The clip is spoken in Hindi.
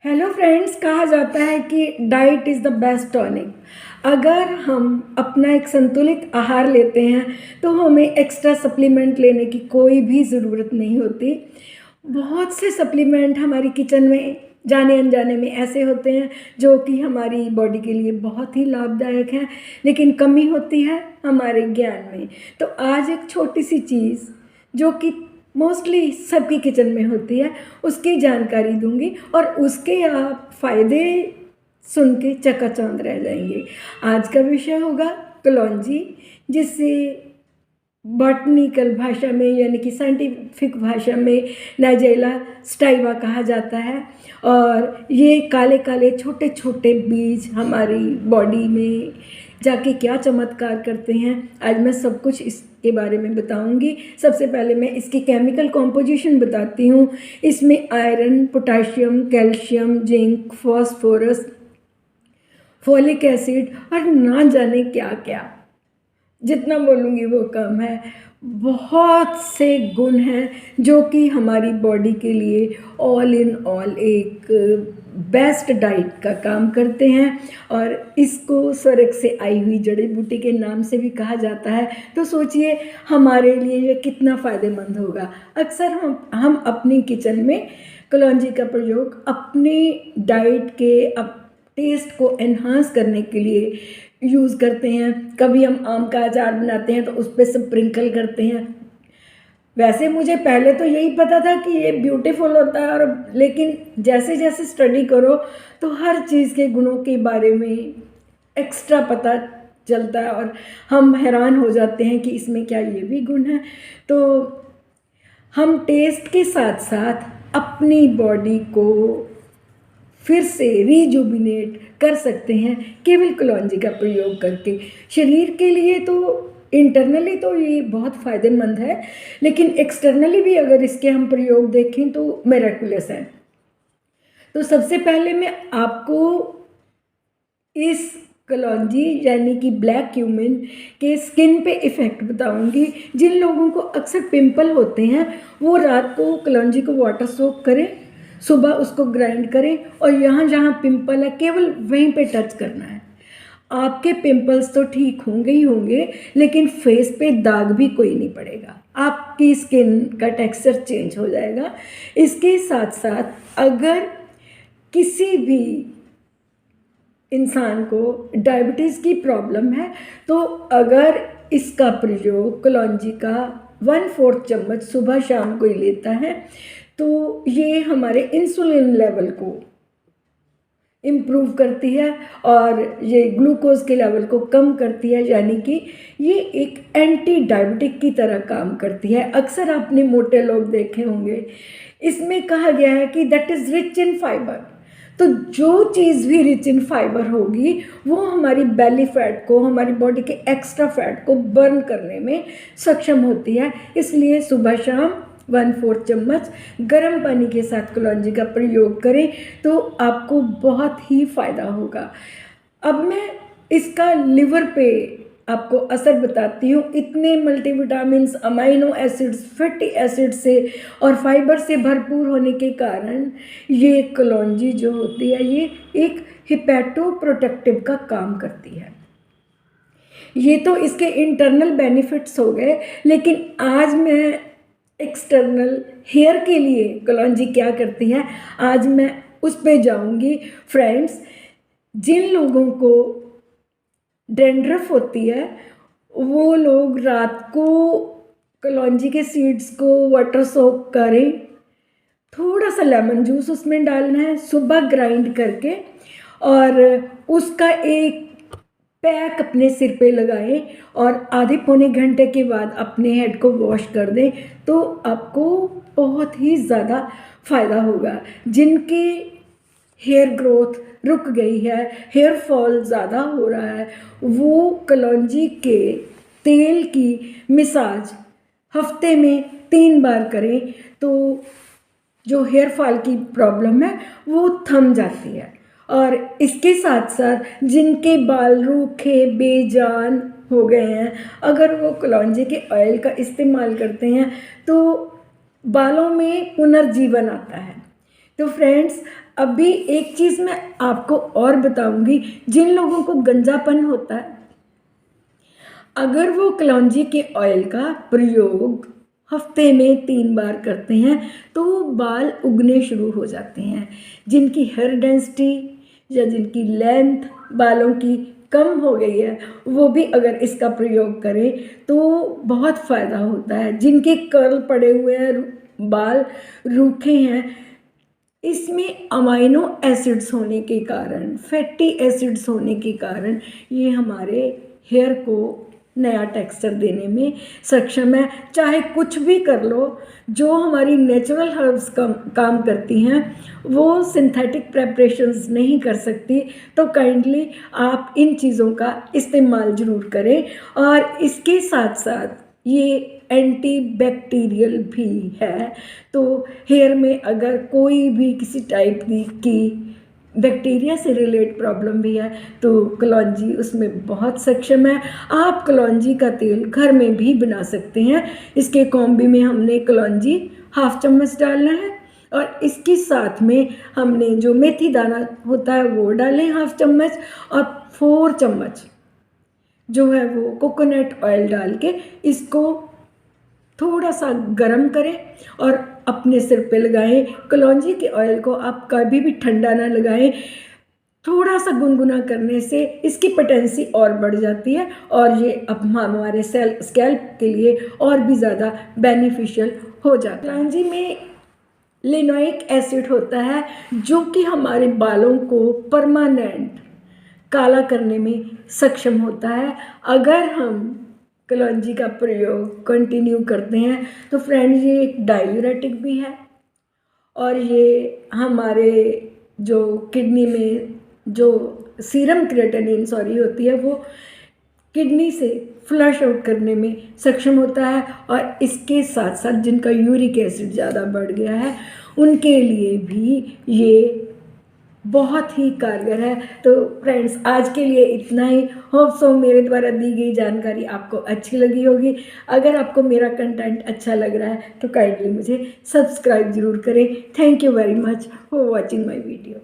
हेलो फ्रेंड्स, कहा जाता है कि diet is the best tonic. अगर हम अपना एक संतुलित आहार लेते हैं तो हमें एक्स्ट्रा सप्लीमेंट लेने की कोई भी ज़रूरत नहीं होती। बहुत से सप्लीमेंट हमारी किचन में जाने अनजाने में ऐसे होते हैं जो कि हमारी बॉडी के लिए बहुत ही लाभदायक हैं, लेकिन कमी होती है हमारे ज्ञान में। तो आज एक छोटी सी चीज़ जो कि मोस्टली सबकी किचन में होती है, उसकी जानकारी दूंगी और उसके आप फ़ायदे सुन के चकाचौंध रह जाएंगे। आज का विषय होगा कलौंजी, जिसे बॉटनिकल भाषा में यानी कि साइंटिफिक भाषा में नाइजेला स्टाइवा कहा जाता है। और ये काले काले छोटे छोटे बीज हमारी बॉडी में जाके क्या चमत्कार करते हैं, आज मैं सब कुछ इसके बारे में बताऊंगी। सबसे पहले मैं इसकी केमिकल कॉम्पोजिशन बताती हूँ। इसमें iron, potassium, calcium, zinc, phosphorus, folic acid और ना जाने क्या क्या, जितना बोलूँगी वो कम है। बहुत से गुण हैं जो कि हमारी बॉडी के लिए ऑल इन ऑल एक बेस्ट डाइट का काम करते हैं। और इसको स्वर्ग से आई हुई जड़ी बूटी के नाम से भी कहा जाता है। तो सोचिए हमारे लिए ये कितना फ़ायदेमंद होगा। अक्सर हम अपनी किचन में कलौंजी का प्रयोग अपनी डाइट के टेस्ट को एनहांस करने के लिए यूज़ करते हैं। कभी हम आम का अचार बनाते हैं तो उस पर स्प्रिंकल करते हैं। वैसे मुझे पहले तो यही पता था कि ये ब्यूटीफुल होता है, और लेकिन जैसे जैसे स्टडी करो तो हर चीज़ के गुणों के बारे में एक्स्ट्रा पता चलता है और हम हैरान हो जाते हैं कि इसमें क्या ये भी गुण है। तो हम टेस्ट के साथ साथ अपनी बॉडी को फिर से रिजुबिनेट कर सकते हैं केवल कलौंजी का प्रयोग करके। शरीर के लिए तो इंटरनली तो ये बहुत फ़ायदेमंद है, लेकिन एक्सटर्नली भी अगर इसके हम प्रयोग देखें तो मिरेकुलस है। तो सबसे पहले मैं आपको इस कलौंजी यानी कि ब्लैक क्यूमिन के स्किन पे इफ़ेक्ट बताऊंगी। जिन लोगों को अक्सर पिंपल होते हैं वो रात को कलौंजी को वाटर सोक करें, सुबह उसको ग्राइंड करें और यहाँ जहाँ पिंपल है केवल वहीं पे टच करना है। आपके पिंपल्स तो ठीक होंगे ही होंगे, लेकिन फेस पे दाग भी कोई नहीं पड़ेगा। आपकी स्किन का टेक्सचर चेंज हो जाएगा। इसके साथ साथ अगर किसी भी इंसान को डायबिटीज़ की प्रॉब्लम है तो अगर इसका प्रयोग कलौंजी का 1/4 चम्मच सुबह शाम कोई लेता है तो ये हमारे इंसुलिन लेवल को इम्प्रूव करती है और ये ग्लूकोज के लेवल को कम करती है, यानी कि ये एक एंटी डायबिटिक की तरह काम करती है। अक्सर आपने मोटे लोग देखे होंगे, इसमें कहा गया है कि that is rich in fibre. तो जो चीज़ भी रिच इन फाइबर होगी वो हमारी बेली फैट को, हमारी बॉडी के एक्स्ट्रा फैट को बर्न करने में सक्षम होती है। इसलिए सुबह शाम 1/4 चम्मच गर्म पानी के साथ कलौंजी का प्रयोग करें तो आपको बहुत ही फ़ायदा होगा। अब मैं इसका लिवर पे आपको असर बताती हूँ। इतने multivitamins, amino acids, fatty acid से और फाइबर से भरपूर होने के कारण ये कलौंजी जो होती है ये एक हिपैटोप्रोटेक्टिव का काम करती है। ये तो इसके इंटरनल बेनिफिट्स हो गए, लेकिन आज मैं एक्सटर्नल हेयर के लिए कलौंजी क्या करती है आज मैं उस पे जाऊंगी। फ्रेंड्स, जिन लोगों को डैंड्रफ होती है वो लोग रात को कलौंजी के सीड्स को वाटर सोक करें, थोड़ा सा लेमन जूस उसमें डालना है, सुबह ग्राइंड करके और उसका एक पैक अपने सिर पे लगाएं और आधे पौने घंटे के बाद अपने हेड को वॉश कर दें तो आपको बहुत ही ज़्यादा फ़ायदा होगा। जिनकी हेयर ग्रोथ रुक गई है, हेयर फॉल ज़्यादा हो रहा है, वो कलौंजी के तेल की मिसाज हफ्ते में 3 बार करें तो जो हेयर फॉल की प्रॉब्लम है वो थम जाती है। और इसके साथ साथ जिनके बाल रूखे बेजान हो गए हैं, अगर वो कलौंजी के ऑयल का इस्तेमाल करते हैं तो बालों में पुनर्जीवन आता है। तो फ्रेंड्स, अभी एक चीज़ मैं आपको और बताऊंगी। जिन लोगों को गंजापन होता है, अगर वो कलौंजी के ऑयल का प्रयोग हफ्ते में 3 बार करते हैं तो वो बाल उगने शुरू हो जाते हैं। जिनकी हेयर डेंसिटी या जिनकी लेंथ बालों की कम हो गई है, वो भी अगर इसका प्रयोग करें तो बहुत फ़ायदा होता है। जिनके कर्ल पड़े हुए हैं, बाल रूखे हैं, इसमें अमाइनो एसिड्स होने के कारण, फैटी एसिड्स होने के कारण ये हमारे हेयर को नया टेक्सचर देने में सक्षम है। चाहे कुछ भी कर लो, जो हमारी नेचुरल हर्ब्स काम करती हैं वो सिंथेटिक प्रेपरेशंस नहीं कर सकती। तो काइंडली आप इन चीज़ों का इस्तेमाल ज़रूर करें। और इसके साथ साथ ये एंटी बैक्टीरियल भी है। तो हेयर में अगर कोई भी किसी टाइप की बैक्टीरिया से रिलेटेड प्रॉब्लम भी है तो कलौंजी उसमें बहुत सक्षम है। आप कलौंजी का तेल घर में भी बना सकते हैं। इसके कॉम्बी में हमने कलौंजी 1/2 चम्मच डालना है और इसके साथ में हमने जो मेथी दाना होता है वो डालें 1/2 चम्मच, और 4 चम्मच जो है वो कोकोनट ऑयल डाल के इसको थोड़ा सा गरम करें और अपने सिर पे लगाएं। कलौंजी के ऑयल को आप कभी भी ठंडा ना लगाएं। थोड़ा सा गुनगुना करने से इसकी पोटेंसी और बढ़ जाती है और ये अब हमारे स्कैल्प के लिए और भी ज़्यादा बेनिफिशियल हो जाता है। कलौंजी में लिनोइक एसिड होता है जो कि हमारे बालों को परमानेंट काला करने में सक्षम होता है। अगर हम कलौंजी का प्रयोग कंटिन्यू करते हैं तो फ्रेंड्स ये एक डायूरेटिक भी है और ये हमारे जो किडनी में जो सीरम क्रिएटिनिन होती है वो किडनी से फ्लश आउट करने में सक्षम होता है। और इसके साथ साथ जिनका यूरिक एसिड ज़्यादा बढ़ गया है उनके लिए भी ये बहुत ही कारगर है। तो फ्रेंड्स, आज के लिए इतना ही। होप सो मेरे द्वारा दी गई जानकारी आपको अच्छी लगी होगी। अगर आपको मेरा कंटेंट अच्छा लग रहा है तो काइंडली मुझे सब्सक्राइब ज़रूर करें। Thank you very much for watching my video.